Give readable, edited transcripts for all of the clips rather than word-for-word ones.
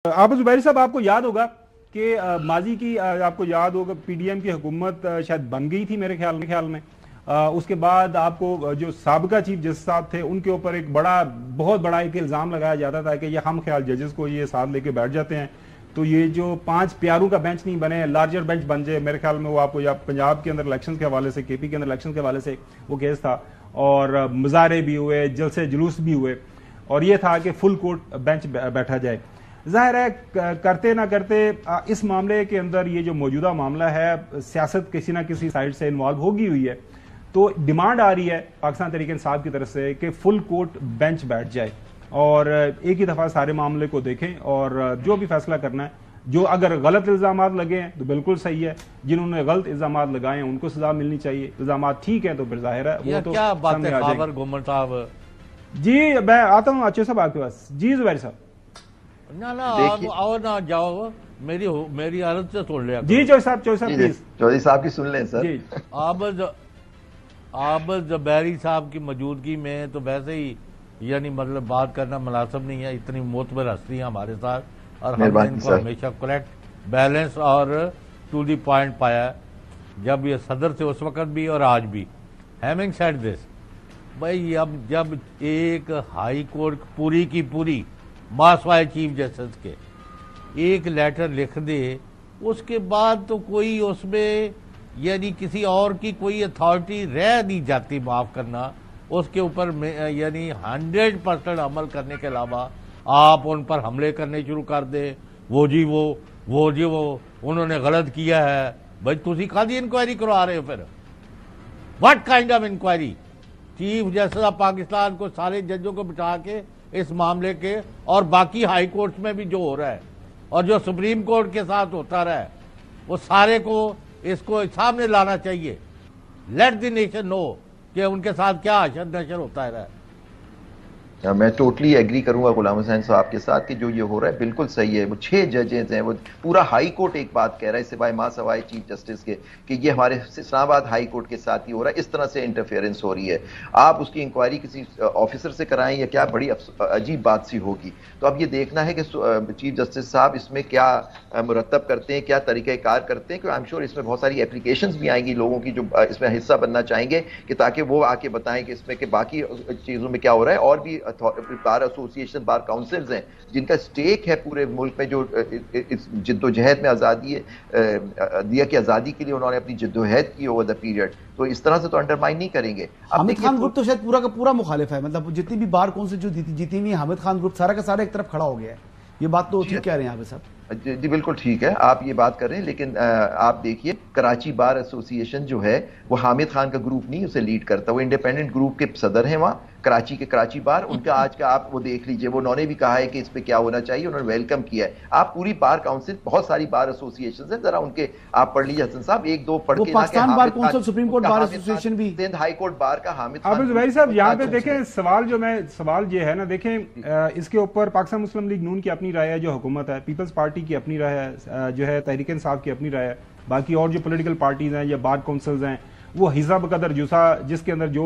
आप जुबैर साहब, आपको याद होगा कि माजी की आपको याद होगा पीडीएम की हुकूमत शायद बन गई थी मेरे ख्याल में। उसके बाद आपको जो साबिका चीफ जस्टिस साहब थे उनके ऊपर एक बहुत बड़ा एक इल्ज़ाम लगाया जाता था कि ये हम ख्याल जजेस को ये साथ लेके बैठ जाते हैं, तो ये जो 5 प्यारों का बेंच नहीं बने, लार्जर बेंच बन जाए। मेरे ख्याल में वो आपको या पंजाब के अंदर इलेक्शन के हवाले से, केपी के अंदर इलेक्शन के हवाले से वो केस था, और मुजाहरे भी हुए, जलसे जुलूस भी हुए, और ये था कि फुल कोर्ट बेंच बैठा जाए। जाहिर है करते ना करते इस मामले के अंदर ये जो मौजूदा मामला है, सियासत किसी ना किसी साइड से इन्वॉल्व होगी हुई है, तो डिमांड आ रही है पाकिस्तान तहरीक इंसाफ की तरफ से कि फुल कोर्ट बेंच बैठ जाए और एक ही दफा सारे मामले को देखें और जो भी फैसला करना है, जो अगर गलत इल्जामात लगे हैं तो बिल्कुल सही है, जिन्होंने गलत इल्जामात लगाए हैं उनको सजा मिलनी चाहिए, इल्जामात ठीक है तो फिर जाहिर है वो तो क्या बात है खबर घुमन साहब। जी मैं आता हूँ अच्छे साहब आपके पास। जी जुबैर साहब। ना आओ ना जाओ, मेरी हालत से सुन लिया। जी चौधरी साहब प्लीज। चौधरी साहब की सुन लें सर। जी आप जबैरी साहब की मौजूदगी में तो वैसे ही यानी मतलब बात करना मुनासिब नहीं है, इतनी मोतबर हस्ती है हमारे साथ और हमने इनको हमेशा करेक्ट बैलेंस और टू दी पॉइंट पाया है, जब ये सदर थे उस वक्त भी और आज भी। हैविंग सेड दिस, भाई अब जब एक हाई कोर्ट पूरी की पूरी मासवाए चीफ जस्टिस के एक लेटर लिख दे, उसके बाद तो कोई उसमें यानी किसी और की कोई अथॉरिटी रह नहीं जाती माफ करना, उसके ऊपर यानी 100% अमल करने के अलावा आप उन पर हमले करने शुरू कर दे, वो जी वो उन्होंने गलत किया है। भाई तुसी कादी इंक्वायरी करवा रहे हो फिर? What kind of inquiry? Chief justice of Pakistan को सारे जजों को बिठा के इस मामले के और बाकी हाई कोर्ट में भी जो हो रहा है और जो सुप्रीम कोर्ट के साथ होता रहा है, वो सारे को इसको सामने लाना चाहिए। लेट द नेशन नो कि उनके साथ क्या हशर नशर होता है। मैं टोटली एग्री करूंगा गुलाम हुसैन साहब के साथ कि जो ये हो रहा है बिल्कुल सही है। वो 6 जजेस हैं, वो पूरा हाई कोर्ट एक बात कह रहा है सिवाय सवाए चीफ जस्टिस के कि ये हमारे इस्लामाबाद हाई कोर्ट के साथ ही हो रहा है, इस तरह से इंटरफेरेंस हो रही है। आप उसकी इंक्वायरी किसी ऑफिसर से कराएं या क्या, बड़ी अजीब बात सी होगी। तो अब ये देखना है कि चीफ जस्टिस साहब इसमें क्या मुरतब करते हैं, क्या तरीक़ाकार करते हैं, क्योंकि आई एम श्योर इसमें बहुत सारी एप्लीकेशंस भी आएंगी लोगों की जो इसमें हिस्सा बनना चाहेंगे कि ताकि वो आके बताएं कि इसमें कि बाकी चीज़ों में क्या हो रहा है। और भी बार एसोसिएशन, बार काउंसिल्स हैं जिनका स्टेक है पूरे मुल्क में, जो इस जिद्दोजहद में आज़ादी दिया की आज़ादी के लिए उन्होंने अपनी जिद्दोजहद की ओवर द पीरियड, तो इस तरह से तो अंडरमाइन नहीं करेंगे। हामिद खान ग्रुप तो शायद पूरा का पूरा मुखालिफ है, मतलब जितनी भी बार कौंसिल जो जीती हुई हामिद खान ग्रुप सारा का सारा एक तरफ खड़ा हो गया है। ये बात तो ठीक कह रहे हैं आप साहब। जी बिल्कुल ठीक है, आप ये बात कर रहे हैं, लेकिन आप देखिए कराची बार एसोसिएशन जो है वो हामिद खान का ग्रुप नहीं उसे लीड करता, वो इंडिपेंडेंट ग्रुप के सदर हैं वहाँ कराची के, कराची बार। उनका आज का आप वो देख लीजिए, वो उन्होंने भी कहा है कि इस पे क्या होना चाहिए, उन्होंने वेलकम किया है। आप पूरी बार काउंसिल, बहुत सारी बार एसोसिएशन है, जरा उनके आप पढ़ लीजिए हसन साहब, एक दो पढ़ के। Pakistan bar council, supreme court bar association भी, सिंध हाई कोर्ट बार का हामिद खान। भाई साहब यहाँ पे देखें सवाल ये है ना, देखें इसके ऊपर पाकिस्तान मुस्लिम लीग नून की अपनी राय है, जो हुकूमत है, पीपल्स पार्टी की अपनी राय है, जो है तहरीक इंसाफ की अपनी राय है, बाकी और जो पॉलिटिकल पार्टीज हैं या बार काउंसिल्स हैं वो हिज़ा बकदर जुसा जिसके अंदर जो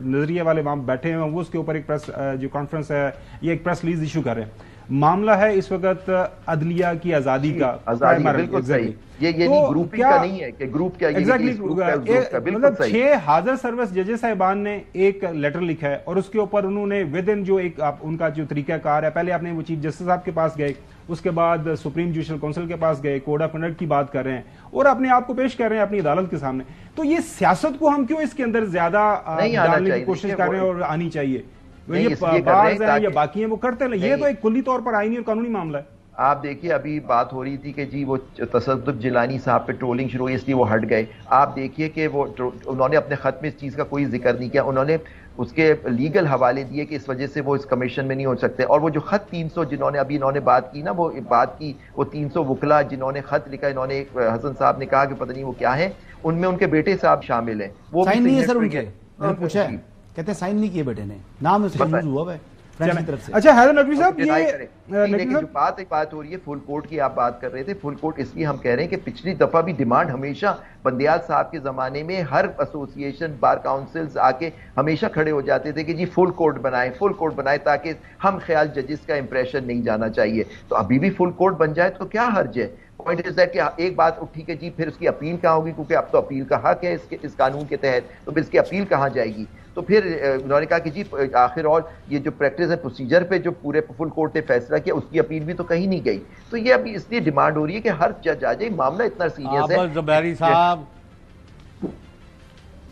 नजरिए वाले वहां बैठे हैं वो उसके ऊपर एक प्रेस जो कॉन्फ्रेंस है, ये एक प्रेस रिलीज इशू कर रहे हैं। मामला है इस वक्त अदलिया की आजादी का, बिल्कुल सही। ये ग्रुपिंग का नहीं है कि ग्रुप क्या, मतलब 6 हाजिर सर्विस जजेस साहिबान ने एक लेटर लिखा है और उसके ऊपर उन्होंने विद इन जो एक उनका जो तरीकाकार है, पहले आपने वो चीफ जस्टिस साहब के पास गए, उसके बाद सुप्रीम जुडिशल काउंसिल के पास गए, कोड ऑफ कंडक्ट की बात कर रहे हैं और अपने आप को पेश कर रहे हैं अपनी अदालत के सामने। तो ये सियासत को हम क्यों इसके अंदर ज्यादा डालने की कोशिश कर रहे हैं और आनी चाहिए? ये बार्स हैं या बाकी हैं वो करते हैं, ये तो एक खुली तौर पर आईनी और कानूनी मामला है। आप देखिए अभी बात हो रही थी कि जी वो तसद्दुक़ जिलानी साहब पे ट्रोलिंग शुरू हुई इसलिए वो हट गए। आप देखिए कि वो उन्होंने अपने खत में इस चीज़ का कोई जिक्र नहीं किया, उन्होंने उसके लीगल हवाले दिए कि इस वजह से वो इस कमीशन में नहीं हो सकते। और वो जो खत 300 जिन्होंने अभी इन्होंने बात की ना, वो बात की वो 300 वकला जिन्होंने खत लिखा, इन्होंने हसन साहब ने कहा कि पता नहीं वो क्या है, उनमें उनके बेटे साहब शामिल हैं। वो साइन नहीं है सर उनके, मैंने पूछा है, कहते हैं साइन नहीं किए बेटे ने, नाम उसका यूज हुआ है। फ्रेंच की तरफ से। अच्छा हैदर नकवी साहब, ये ये लेकिन जो बात हो रही है फुल कोर्ट की, आप बात कर रहे थे, फुल कोर्ट इसलिए हम कह रहे हैं कि पिछली दफा भी डिमांड हमेशा बंदियाल साहब के जमाने में हर एसोसिएशन बार काउंसिल्स आके हमेशा खड़े हो जाते थे कि जी फुल कोर्ट बनाए ताकि हम ख्याल जजेस का इंप्रेशन नहीं जाना चाहिए। तो अभी भी फुल कोर्ट बन जाए तो क्या हर्ज है? पॉइंट इज दैट कि एक बात उठी कि जी फिर उसकी अपील कहाँ होगी, क्योंकि अब तो अपील का हक है इस कानून के तहत, तो फिर इसकी अपील कहाँ जाएगी? तो फिर उन्होंने कहा कि जी आखिर और ये जो प्रैक्टिस है प्रोसीजर पे जो पूरे फुल कोर्ट ने फैसला किया उसकी अपील भी तो कहीं नहीं गई। तो ये अभी इसलिए डिमांड हो रही है कि हर जज आ जाए, मामला इतना सीरियस है। ज़ुबैरी साहब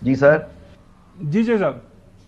जी सर। जी साहब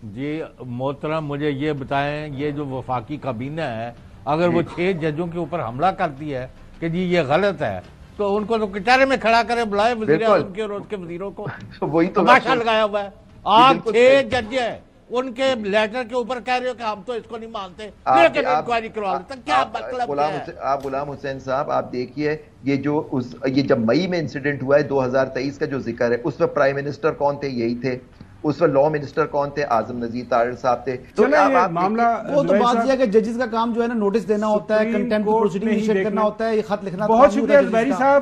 जी मोहतरम, मुझे ये बताएं, ये जो वफाकी काबीना है अगर वो 6 जजों के ऊपर हमला करती है कि जी ये गलत है, तो उनको तो कचहरे में खड़ा करे, बुलाए वजीर आज़म के और उसके वजीरों को। तो वही तो तमाशा लगाया हुआ है। आप 6 जज हैं, उनके लेटर के ऊपर कह रहे हो कि हम तो इसको नहीं मानते, इंक्वायरी करवा लेते, क्या मतलब है? आप गुलाम हुसैन साहब आप देखिए, ये जब मई में इंसिडेंट हुआ है 2023 का जो जिक्र है, उस वक्त प्राइम मिनिस्टर कौन थे? यही थे। उस वक्त लॉ मिनिस्टर कौन थे? आजम नजीर तारिर साहब थे। तो मामला वो तो बात यह है कि जजेस का काम जो है ना नोटिस देना होता है, कंटेम्प्ट प्रोसीडिंग इनिशिएट करना होता है, ये खत लिखना। बहुत शुक्रिया ज़ुबैरी साहब।